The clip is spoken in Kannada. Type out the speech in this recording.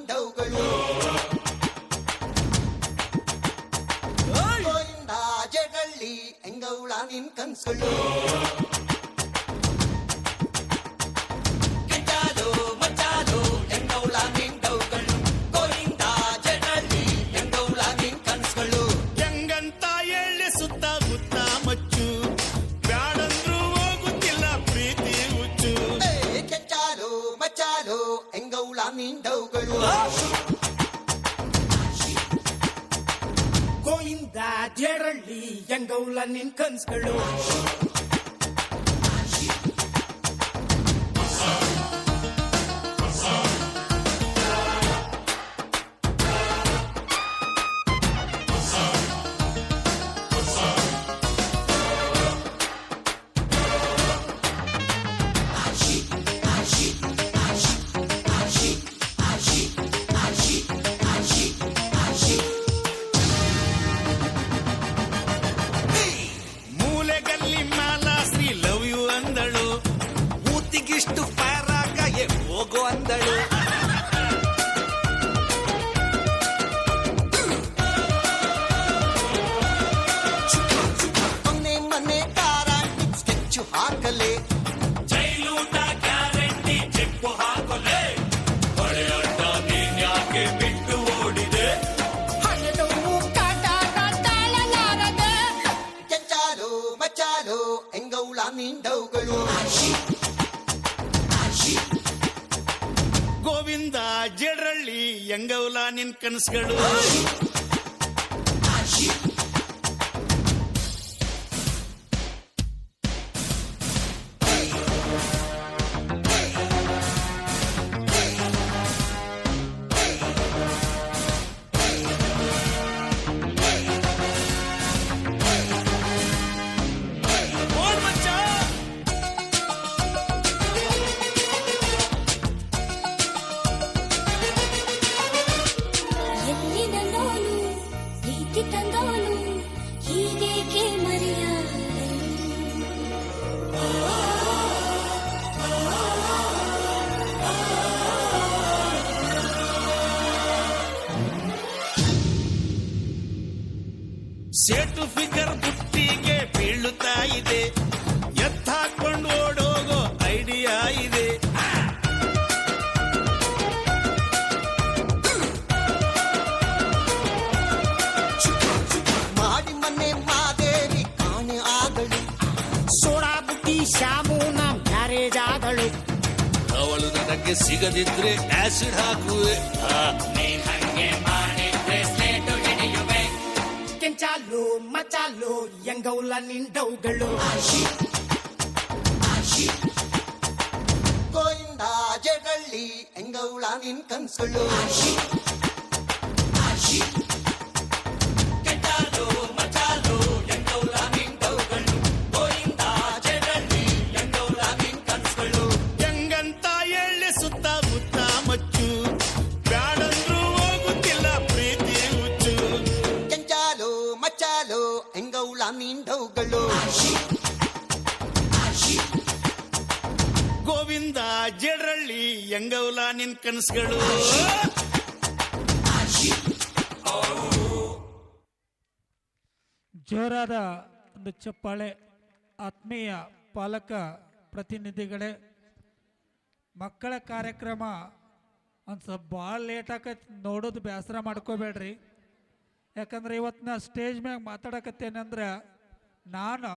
ನಿಂಡವುಗಳು ಗೋವಿಂದ ಜಡಳ್ಳಿ ಎಂಗೌಳ ನಿನ್ ಕನ್ಸುಗಳು ಕೆಂಚಾಲು ಮಚ್ಚಾಲು ಎಂಗೌಳ ನಿಂಡವುಗಳು ಗೋವಿಂದ ಜಡಳ್ಳಿ ಎಂಗೌಳ ನಿನ್ ಕನ್ಸುಗಳು ಹೆಂಗಂತ ಹೇಳಿ ಸುತ್ತ ಮುತ್ತ ಮಚ್ಚು ಬ್ಯಾಡಂದ್ರು ಹೋಗುತ್ತಿಲ್ಲ ಪ್ರೀತಿ ಹುಚ್ಚು ಕೆಂಚಾಲು ಮಚ್ಚಾಲು ಎಂಗೌಳ ನಿಂಡವುಗಳು ಗೋವಿಂದ ಜೇರಳ್ಳಿ ಎಂಗೌಲ ನಿನ್ ಕನ್ಸ್ಗಳು ಮೂಲೆಗಲ್ಲಿ ಮಾಲಾಶ್ರೀ ಲವ್ ಯು ಅಂದಳು ಊತಿಗಿಷ್ಟು ಪಾರಾಕಾಯೆ ಹೋಗು ಅಂದಳು ಮೊನ್ನೆ ಮೊನ್ನೆ ಕಾರ ಸ್ಕೆಚ್ಚು ಹಾಕಲೆ ಜೈಲೂಟ ಗ್ಯಾರಂಟಿ ಚೆಕ್ಕು ಹಾಕೊಲೆ ಹೊಳೆಯಡ್ಡ ನೀನ್ಯಾಕೆ ಬಿಟ್ಟು ಓಡಿದೆ ಕೆಂಚಾಲು ಮಚ್ಚಾಲು ಎಂಗೌಳ ನಿಂಡವುಗಳು ಗೋವಿಂದ ಜಡರಳ್ಳಿ ಎಂಗೌಲ ನಿನ್ ಕನಸುಗಳು ನೋಡ್ ಮಚ್ಚ ಎಲ್ಲಿ ನನ್ನೋನು ಪ್ರೀತಿ ತಂದೋನು ಹೀಗೇಕೆ ಮರೆಯ ಸೇಟು ಫಿಗರ್ ಬುಟ್ಟಿಗೆ ಬೀಳುತ್ತಾ ಇದೆ ಎತ್ತಾಕೊಂಡು ಓಡೋಗೋ ಐಡಿಯಾ ಇದೆ ಮಾಡಿ ಮೊನ್ನೆ ಮಾದೇವಿ ಕಾಣೆ ಆದಳು ಸೋಡಾ ಬುಟ್ಟಿ ಶಾಮೂನ ಮ್ಯಾರೇಜ್ ಆದಳು ಅವಳು ನನಗೆ ಸಿಗದಿದ್ರೆ ಆಸಿಡ್ ಹಾಕುವೆ ಕೆಂಚಾಲು ಮಚಾಲು ಎಂಗೌಲ ನಿಂಡವುಗಳು ಗೋವಿಂದ ಜಡಳ್ಳಿ ಎಂಗೌಳ ನಿನ್ ಕನ್ಸುಗಳು ಕೆಂಚಾಲು ಮಚ್ಚಾಲು ಎಂಗೌಳ ನಿಂಡವುಗಳು ಗೋವಿಂದ ಜಡಳ್ಳಿ ಎಂಗೌಳ ನಿನ್ ಕನ್ಸುಗಳು ಹೆಂಗಂತ ಹೇಳಿ ಸುತ್ತ ಮುತ್ತ ಮಚ್ಚು ಬ್ಯಾಡಂದ್ರು ಹೋಗುತ್ತಿಲ್ಲ ಪ್ರೀತಿ ಹುಚ್ಚು ಕೆಂಚಾಲು ಮಚ್ಚಾಲು ಎಂಗೌಳ ನಿಂಡವುಗಳು ಗೋವಿಂದ ಜಡರಳ್ಳಿ ಎಂಗೌಲ ನಿನ್ ಕನಸುಗಳು ಜೋರಾದ ಒಂದು ಚಪ್ಪಾಳೆ. ಆತ್ಮೀಯ ಪಾಲಕ ಪ್ರತಿನಿಧಿಗಳೇ, ಮಕ್ಕಳ ಕಾರ್ಯಕ್ರಮ ಒಂದು ಸ್ವಲ್ಪ ಭಾಳ ಲೇಟ್ ಆಕೈತಿ, ನೋಡೋದು ಬೇಸರ ಮಾಡ್ಕೋಬೇಡ್ರಿ. ಯಾಕಂದ್ರೆ ಇವತ್ತು ನಾ ಸ್ಟೇಜ್ ಮ್ಯಾಗ ಮಾತಾಡಕತ್ತೇನೆಂದ್ರೆ ನಾನು